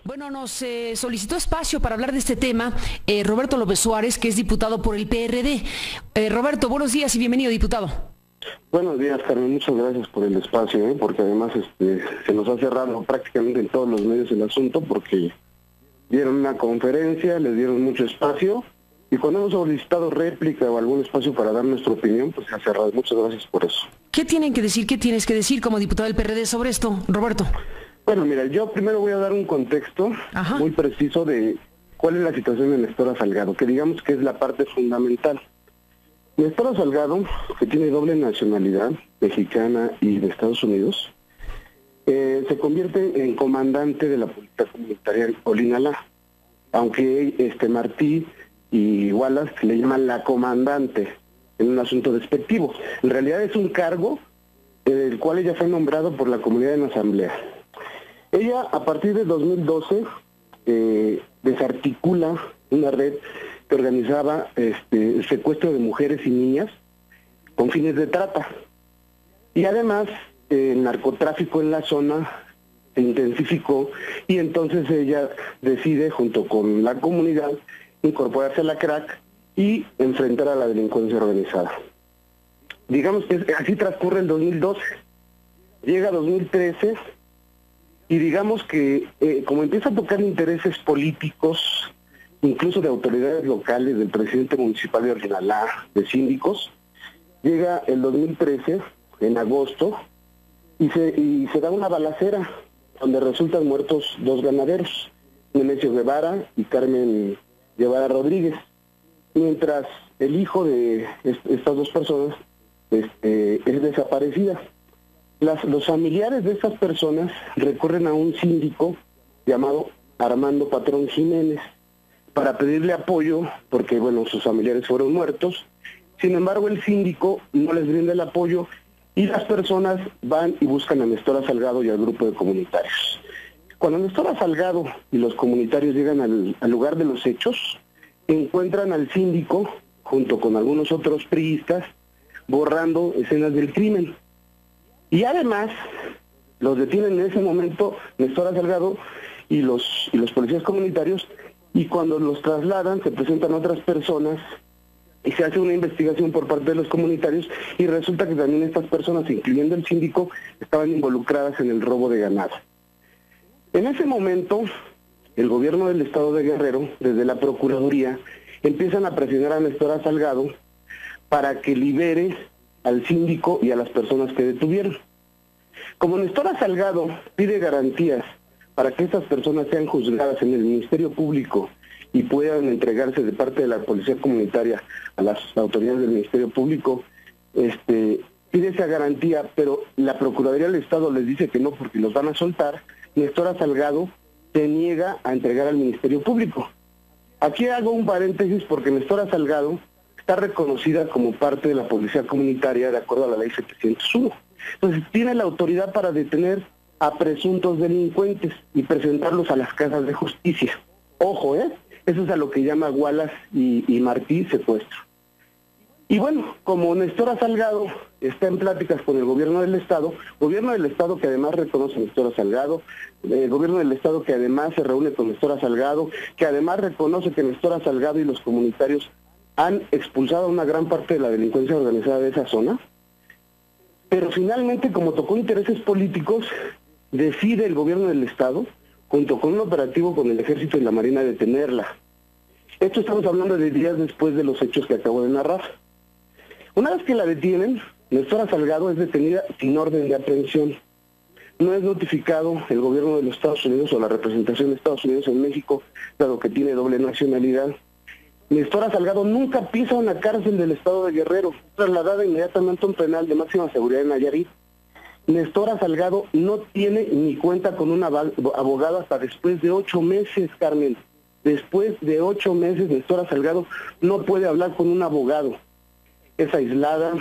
Bueno, nos solicitó espacio para hablar de este tema Roberto López Suárez, que es diputado por el PRD. Roberto, buenos días y bienvenido, diputado. Buenos días, Carmen. Muchas gracias por el espacio, porque además se nos ha cerrado prácticamente en todos los medios el asunto, porque dieron una conferencia, les dieron mucho espacio, y cuando hemos solicitado réplica o algún espacio para dar nuestra opinión, pues se ha cerrado. Muchas gracias por eso. ¿Qué tienen que decir, qué tienes que decir como diputado del PRD sobre esto, Roberto? Bueno, mira, yo primero voy a dar un contexto muy preciso de cuál es la situación de Nestora Salgado, que digamos que es la parte fundamental. Nestora Salgado, que tiene doble nacionalidad, mexicana y de Estados Unidos, se convierte en comandante de la Policía Comunitaria Olinalá, aunque Martí y Wallace le llaman la comandante en un asunto despectivo. En realidad es un cargo el cual ella fue nombrado por la comunidad en asamblea. Ella, a partir de 2012, desarticula una red que organizaba el secuestro de mujeres y niñas con fines de trata. Y además, el narcotráfico en la zona se intensificó y entonces ella decide, junto con la comunidad, incorporarse a la CRAC y enfrentar a la delincuencia organizada. Digamos que así transcurre el 2012. Llega 2013 y digamos que como empieza a tocar intereses políticos, incluso de autoridades locales, del presidente municipal de Olinalá, de síndicos, llega el 2013, en agosto, y se da una balacera donde resultan muertos dos ganaderos, Nemesio Guevara y Carmen Guevara Rodríguez, mientras el hijo de estas dos personas es desaparecida. Los familiares de estas personas recurren a un síndico llamado Armando Patrón Jiménez para pedirle apoyo porque, bueno, sus familiares fueron muertos. Sin embargo, el síndico no les brinda el apoyo y las personas van y buscan a Nestora Salgado y al grupo de comunitarios. Cuando Nestora Salgado y los comunitarios llegan al lugar de los hechos, encuentran al síndico, junto con algunos otros priistas, borrando escenas del crimen. Y además, los detienen en ese momento Nestora Salgado y los policías comunitarios, y cuando los trasladan se presentan otras personas y se hace una investigación por parte de los comunitarios y resulta que también estas personas, incluyendo el síndico, estaban involucradas en el robo de ganado. En ese momento, el gobierno del estado de Guerrero, desde la Procuraduría, empiezan a presionar a Nestora Salgado para que libere al síndico y a las personas que detuvieron. Como Nestora Salgado pide garantías para que estas personas sean juzgadas en el Ministerio Público y puedan entregarse de parte de la Policía Comunitaria a las autoridades del Ministerio Público, pide esa garantía, pero la Procuraduría del Estado les dice que no porque los van a soltar. Nestora Salgado se niega a entregar al Ministerio Público. Aquí hago un paréntesis porque Nestora Salgado está reconocida como parte de la Policía Comunitaria de acuerdo a la Ley 701. Entonces tiene la autoridad para detener a presuntos delincuentes y presentarlos a las casas de justicia. Ojo, eso es a lo que llama Wallace y Martí secuestro. Y bueno, como Nestora Salgado está en pláticas con el gobierno del estado que además reconoce a Nestora Salgado, el gobierno del estado que además se reúne con Nestora Salgado, que además reconoce que Nestora Salgado y los comunitarios han expulsado a una gran parte de la delincuencia organizada de esa zona, pero finalmente, como tocó intereses políticos, decide el gobierno del estado, junto con un operativo con el ejército y la marina, detenerla. Esto estamos hablando de días después de los hechos que acabo de narrar. Una vez que la detienen, Nestora Salgado es detenida sin orden de aprehensión. No es notificado el gobierno de los Estados Unidos o la representación de Estados Unidos en México, dado que tiene doble nacionalidad. Nestora Salgado nunca pisa una cárcel del estado de Guerrero, trasladada inmediatamente a un penal de máxima seguridad en Nayarit. Nestora Salgado no tiene ni cuenta con un abogado hasta después de 8 meses, Carmen. Después de 8 meses, Nestora Salgado no puede hablar con un abogado. Es aislada,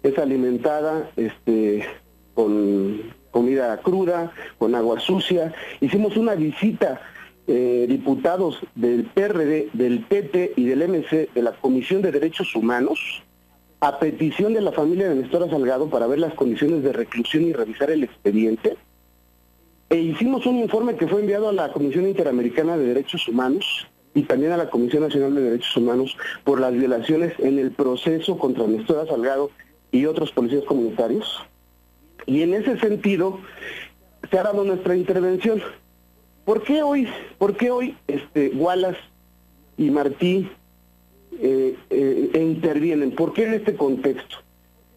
es alimentada con comida cruda, con agua sucia. Hicimos una visita, diputados del PRD, del PT y del MC, de la Comisión de Derechos Humanos, a petición de la familia de Nestora Salgado para ver las condiciones de reclusión y revisar el expediente. e hicimos un informe que fue enviado a la Comisión Interamericana de Derechos Humanos y también a la Comisión Nacional de Derechos Humanos por las violaciones en el proceso contra Nestora Salgado y otros policías comunitarios. Y en ese sentido se ha dado nuestra intervención. ¿Por qué hoy Wallace y Martí intervienen? ¿Por qué en este contexto?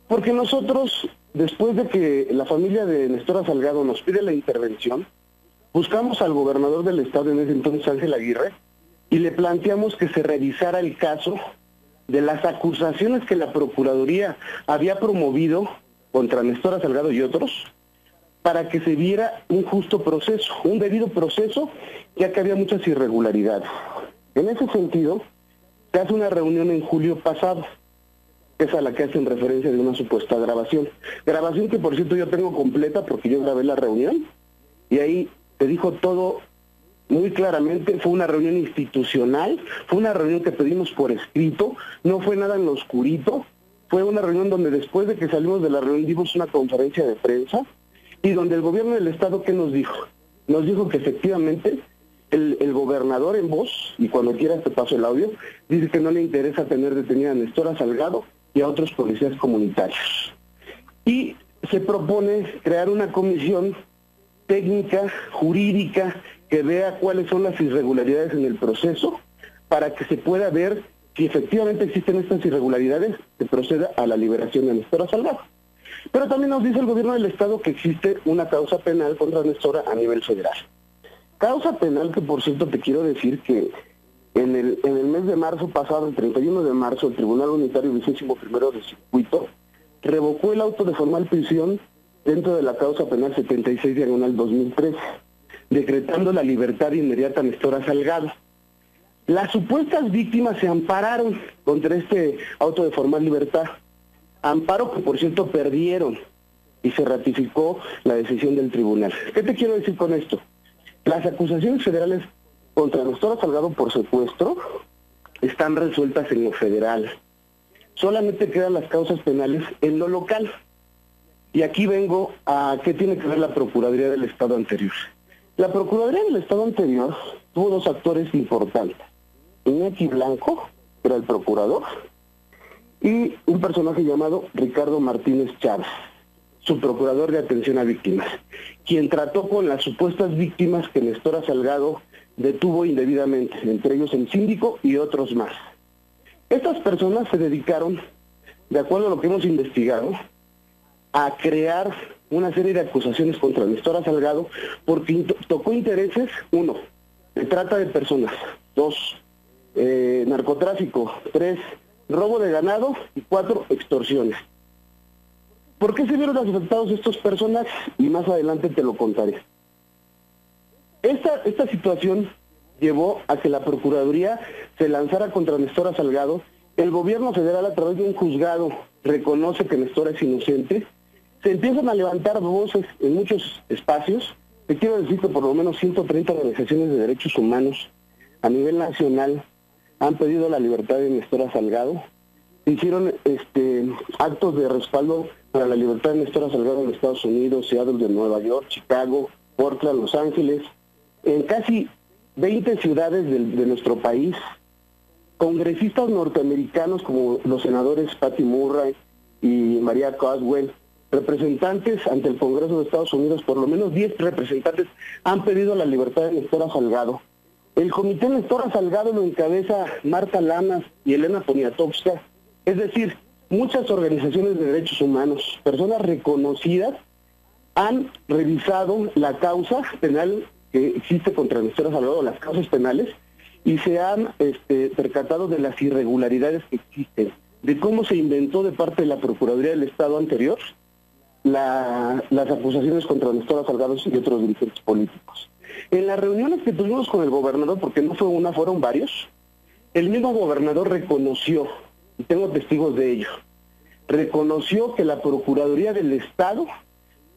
Porque nosotros, después de que la familia de Nestora Salgado nos pide la intervención, buscamos al gobernador del estado en ese entonces, Ángel Aguirre, y le planteamos que se revisara el caso de las acusaciones que la Procuraduría había promovido contra Nestora Salgado y otros, para que se viera un justo proceso, un debido proceso, ya que había muchas irregularidades. En ese sentido, se hace una reunión en julio pasado, es a la que hacen referencia de una supuesta grabación. Grabación que, por cierto, yo tengo completa porque yo grabé la reunión, y ahí te dijo todo muy claramente. Fue una reunión institucional, fue una reunión que pedimos por escrito, no fue nada en lo oscurito, fue una reunión donde después de que salimos de la reunión dimos una conferencia de prensa, y donde el gobierno del estado, ¿qué nos dijo? Nos dijo que efectivamente el gobernador en voz, y cuando quieras te paso el audio, dice que no le interesa tener detenida a Nestora Salgado y a otros policías comunitarios. Y se propone crear una comisión técnica, jurídica, que vea cuáles son las irregularidades en el proceso, para que se pueda ver si efectivamente existen estas irregularidades, se proceda a la liberación de Nestora Salgado. Pero también nos dice el gobierno del estado que existe una causa penal contra Nestora a nivel federal. Causa penal que, por cierto, te quiero decir que en el mes de marzo pasado, el 31 de marzo, el Tribunal Unitario 21º de Circuito revocó el auto de formal prisión dentro de la causa penal 76/2013, decretando la libertad inmediata a Nestora Salgado. Las supuestas víctimas se ampararon contra este auto de formal libertad, amparo que, por cierto, perdieron, y se ratificó la decisión del tribunal. ¿Qué te quiero decir con esto? Las acusaciones federales contra Nestora Salgado por secuestro están resueltas en lo federal. Solamente quedan las causas penales en lo local. Y aquí vengo a qué tiene que ver la Procuraduría del Estado anterior. La Procuraduría del Estado anterior tuvo dos actores importantes. Iñaki Blanco, que era el procurador, y un personaje llamado Ricardo Martínez Chávez, su procurador de atención a víctimas, quien trató con las supuestas víctimas que Nestora Salgado detuvo indebidamente, entre ellos el síndico y otros más. Estas personas se dedicaron, de acuerdo a lo que hemos investigado, a crear una serie de acusaciones contra Nestora Salgado porque tocó intereses: 1, de trata de personas; 2, narcotráfico; 3, robo de ganado; y 4, extorsiones. ¿Por qué se vieron afectados estos personajes? Y más adelante te lo contaré. Esta situación llevó a que la Procuraduría se lanzara contra Nestora Salgado. El gobierno federal, a través de un juzgado, reconoce que Nestora es inocente. Se empiezan a levantar voces en muchos espacios. Te quiero decir que por lo menos 130 organizaciones de derechos humanos a nivel nacional han pedido la libertad de Nestora Salgado. Hicieron actos de respaldo para la libertad de Nestora Salgado en Estados Unidos, Seattle de Nueva York, Chicago, Portland, Los Ángeles, en casi 20 ciudades de nuestro país. Congresistas norteamericanos como los senadores Patty Murray y Maria Caldwell, representantes ante el Congreso de Estados Unidos, por lo menos 10 representantes han pedido la libertad de Nestora Salgado. El comité Nestora Salgado lo encabeza Marta Lamas y Elena Poniatowska, es decir, muchas organizaciones de derechos humanos, personas reconocidas, han revisado la causa penal que existe contra Nestora Salgado, las causas penales, y se han percatado de las irregularidades que existen, de cómo se inventó de parte de la Procuraduría del Estado anterior las acusaciones contra Nestora Salgado y otros dirigentes políticos. En las reuniones que tuvimos con el gobernador, porque no fue una, fueron varios, el mismo gobernador reconoció, y tengo testigos de ello, reconoció que la Procuraduría del Estado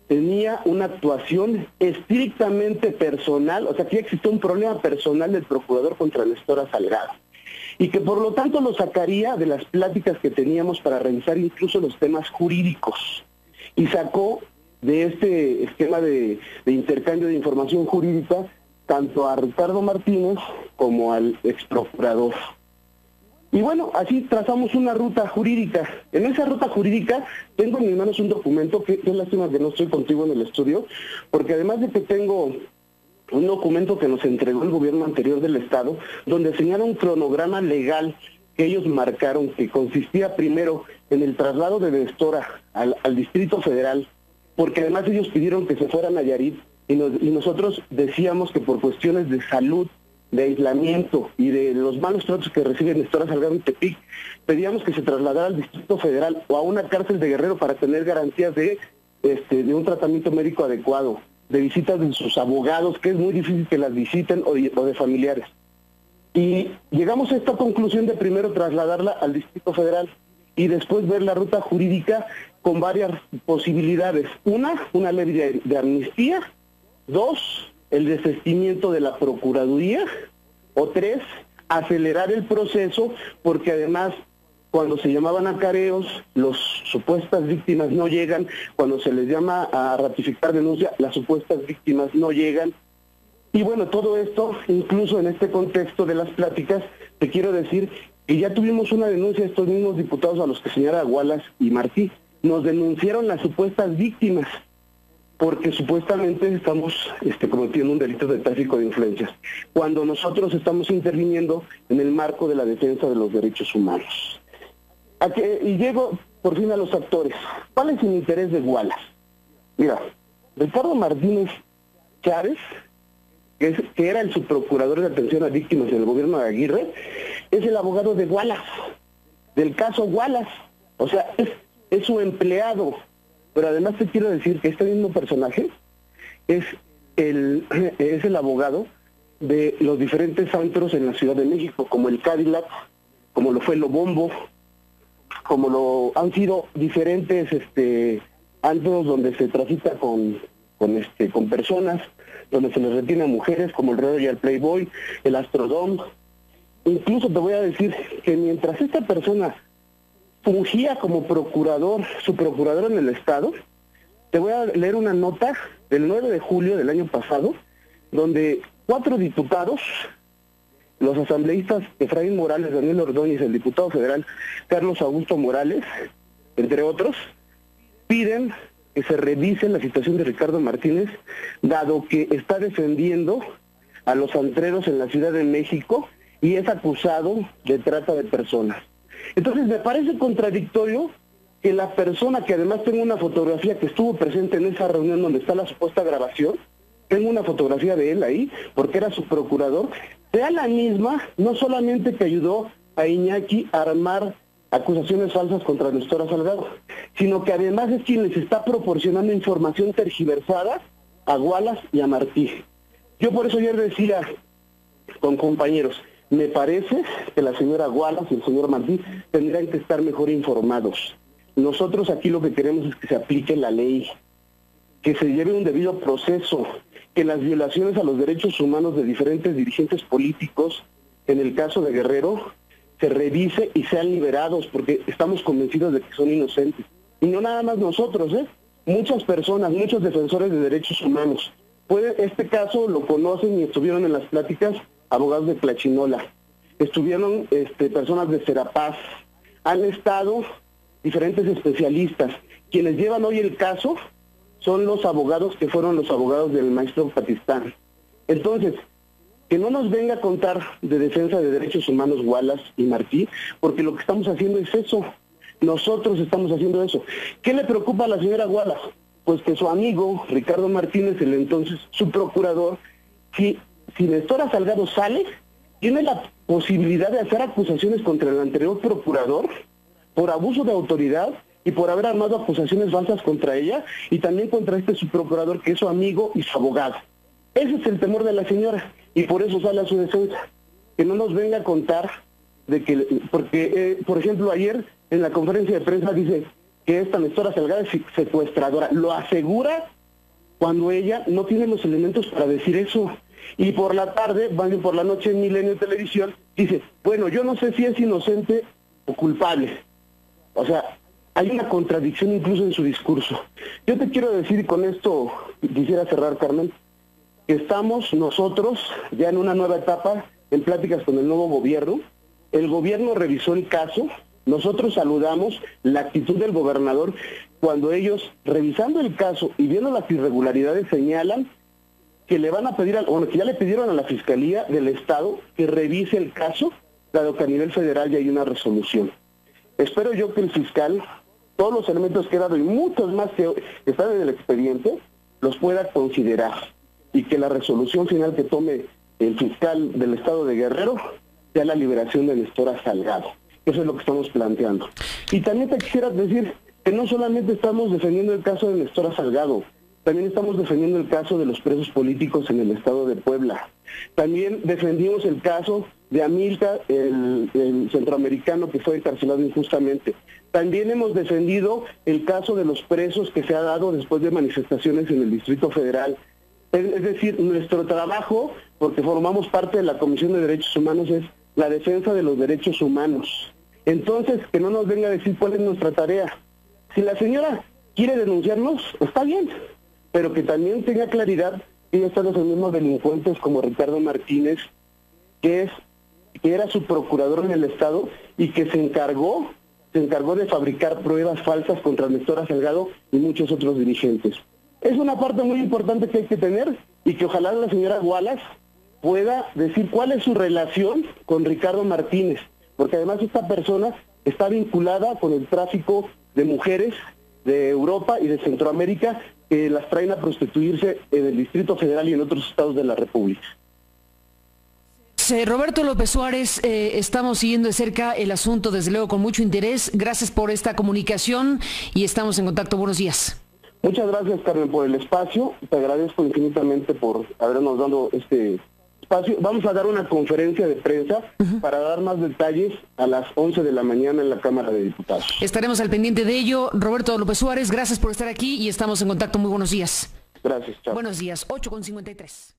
tenía una actuación estrictamente personal, o sea que existía un problema personal del procurador contra Nestora Salgado, y que por lo tanto lo sacaría de las pláticas que teníamos para revisar incluso los temas jurídicos, y sacó de este esquema de intercambio de información jurídica tanto a Ricardo Martínez como al ex procurador. Y bueno, así trazamos una ruta jurídica. En esa ruta jurídica tengo en mis manos un documento que es lástima que no estoy contigo en el estudio, porque además de que tengo un documento que nos entregó el gobierno anterior del Estado, donde señala un cronograma legal que ellos marcaron, que consistía primero en el traslado de Destora al Distrito Federal, porque además ellos pidieron que se fueran a Nayarit, y nosotros decíamos que por cuestiones de salud, de aislamiento y de los malos tratos que recibe Nestora Salgado en Tepic, pedíamos que se trasladara al Distrito Federal o a una cárcel de Guerrero para tener garantías de un tratamiento médico adecuado, de visitas de sus abogados, que es muy difícil que las visiten, o de familiares. Y llegamos a esta conclusión de primero trasladarla al Distrito Federal y después ver la ruta jurídica con varias posibilidades. Una ley de amnistía. 2, el desistimiento de la Procuraduría. O 3, acelerar el proceso, porque además cuando se llamaban acareos, las supuestas víctimas no llegan. Cuando se les llama a ratificar denuncia, las supuestas víctimas no llegan. Y bueno, todo esto, incluso en este contexto de las pláticas, te quiero decir que ya tuvimos una denuncia de estos mismos diputados a los que señala Wallace y Martí. Nos denunciaron las supuestas víctimas, porque supuestamente estamos cometiendo un delito de tráfico de influencias, cuando nosotros estamos interviniendo en el marco de la defensa de los derechos humanos. Y llego por fin a los actores. ¿Cuál es el interés de Wallace? Mira, Ricardo Martínez Chávez, que era el subprocurador de atención a víctimas en el gobierno de Aguirre, es el abogado de Wallace, del caso Wallace. O sea, es su empleado. Pero además te quiero decir que este mismo personaje es el abogado de los diferentes antros en la Ciudad de México, como el Cadillac, como lo fue el Lobombo, como lo han sido diferentes antros donde se transita con personas, donde se les retiene a mujeres, como el Royal Playboy, el Astrodome. Incluso te voy a decir que mientras esta persona fungía como procurador, su procurador en el Estado, te voy a leer una nota del 9 de julio del año pasado, donde 4 diputados, los asambleístas Efraín Morales, Daniel Ordóñez, el diputado federal Carlos Augusto Morales, entre otros, piden que se revise la situación de Ricardo Martínez, dado que está defendiendo a los antreros en la Ciudad de México y es acusado de trata de personas. Entonces me parece contradictorio que la persona, que además tengo una fotografía que estuvo presente en esa reunión donde está la supuesta grabación, tengo una fotografía de él ahí, porque era su procurador, sea la misma, no solamente que ayudó a Iñaki a armar acusaciones falsas contra Nestora Salgado, sino que además es quien les está proporcionando información tergiversada a Wallace y a Martí. Yo por eso ayer decía con compañeros, me parece que la señora Wallace y el señor Martí tendrían que estar mejor informados. Nosotros aquí lo que queremos es que se aplique la ley, que se lleve un debido proceso, que las violaciones a los derechos humanos de diferentes dirigentes políticos, en el caso de Guerrero, se revise y sean liberados, porque estamos convencidos de que son inocentes. Y no nada más nosotros, muchas personas, muchos defensores de derechos humanos. Este caso lo conocen y estuvieron en las pláticas abogados de Tlachinola, estuvieron personas de Serapaz, han estado diferentes especialistas. Quienes llevan hoy el caso son los abogados que fueron los abogados del maestro Patistán. Entonces, que no nos venga a contar de defensa de derechos humanos Wallace y Martí, porque lo que estamos haciendo es eso. Nosotros estamos haciendo eso. ¿Qué le preocupa a la señora Wallace? Pues que su amigo, Ricardo Martínez, el entonces su procurador, si Nestora Salgado sale, tiene la posibilidad de hacer acusaciones contra el anterior procurador por abuso de autoridad y por haber armado acusaciones falsas contra ella y también contra este subprocurador que es su amigo y su abogado. Ese es el temor de la señora y por eso sale a su defensa. Que no nos venga a contar de que, porque, por ejemplo, ayer en la conferencia de prensa dice que esta Nestora Salgado es secuestradora. Lo asegura cuando ella no tiene los elementos para decir eso. Y por la tarde, por la noche en Milenio Televisión, dice, bueno, yo no sé si es inocente o culpable. O sea, hay una contradicción incluso en su discurso. Yo te quiero decir, y con esto quisiera cerrar, Carmen, que estamos nosotros ya en una nueva etapa en pláticas con el nuevo gobierno. El gobierno revisó el caso, nosotros saludamos la actitud del gobernador cuando ellos, revisando el caso y viendo las irregularidades, señalan que le van a pedir, que ya le pidieron a la Fiscalía del Estado que revise el caso, dado que a nivel federal ya hay una resolución. Espero yo que el fiscal, todos los elementos que he dado y muchos más que están en el expediente, los pueda considerar y que la resolución final que tome el fiscal del Estado de Guerrero sea la liberación de Nestora Salgado. Eso es lo que estamos planteando. Y también te quisiera decir que no solamente estamos defendiendo el caso de Nestora Salgado, también estamos defendiendo el caso de los presos políticos en el Estado de Puebla. También defendimos el caso de Amílcar, el centroamericano que fue encarcelado injustamente. También hemos defendido el caso de los presos que se ha dado después de manifestaciones en el Distrito Federal. Es decir, nuestro trabajo, porque formamos parte de la Comisión de Derechos Humanos, es la defensa de los derechos humanos. Entonces, que no nos venga a decir cuál es nuestra tarea. Si la señora quiere denunciarnos, está bien, pero que también tenga claridad que ella está defendiendo delincuentes como Ricardo Martínez, que era su procurador en el Estado y que se encargó de fabricar pruebas falsas contra Nestora Salgado y muchos otros dirigentes. Es una parte muy importante que hay que tener y que ojalá la señora Wallace pueda decir cuál es su relación con Ricardo Martínez, porque además esta persona está vinculada con el tráfico de mujeres de Europa y de Centroamérica que las traen a prostituirse en el Distrito Federal y en otros estados de la República. Roberto López Suárez, estamos siguiendo de cerca el asunto, desde luego con mucho interés. Gracias por esta comunicación y estamos en contacto. Buenos días. Muchas gracias, Carmen, por el espacio. Te agradezco infinitamente por habernos dado este espacio. Vamos a dar una conferencia de prensa para dar más detalles a las 11 de la mañana en la Cámara de Diputados. Estaremos al pendiente de ello. Roberto López Suárez, gracias por estar aquí y estamos en contacto. Muy buenos días. Gracias, chao. Buenos días, 8:53.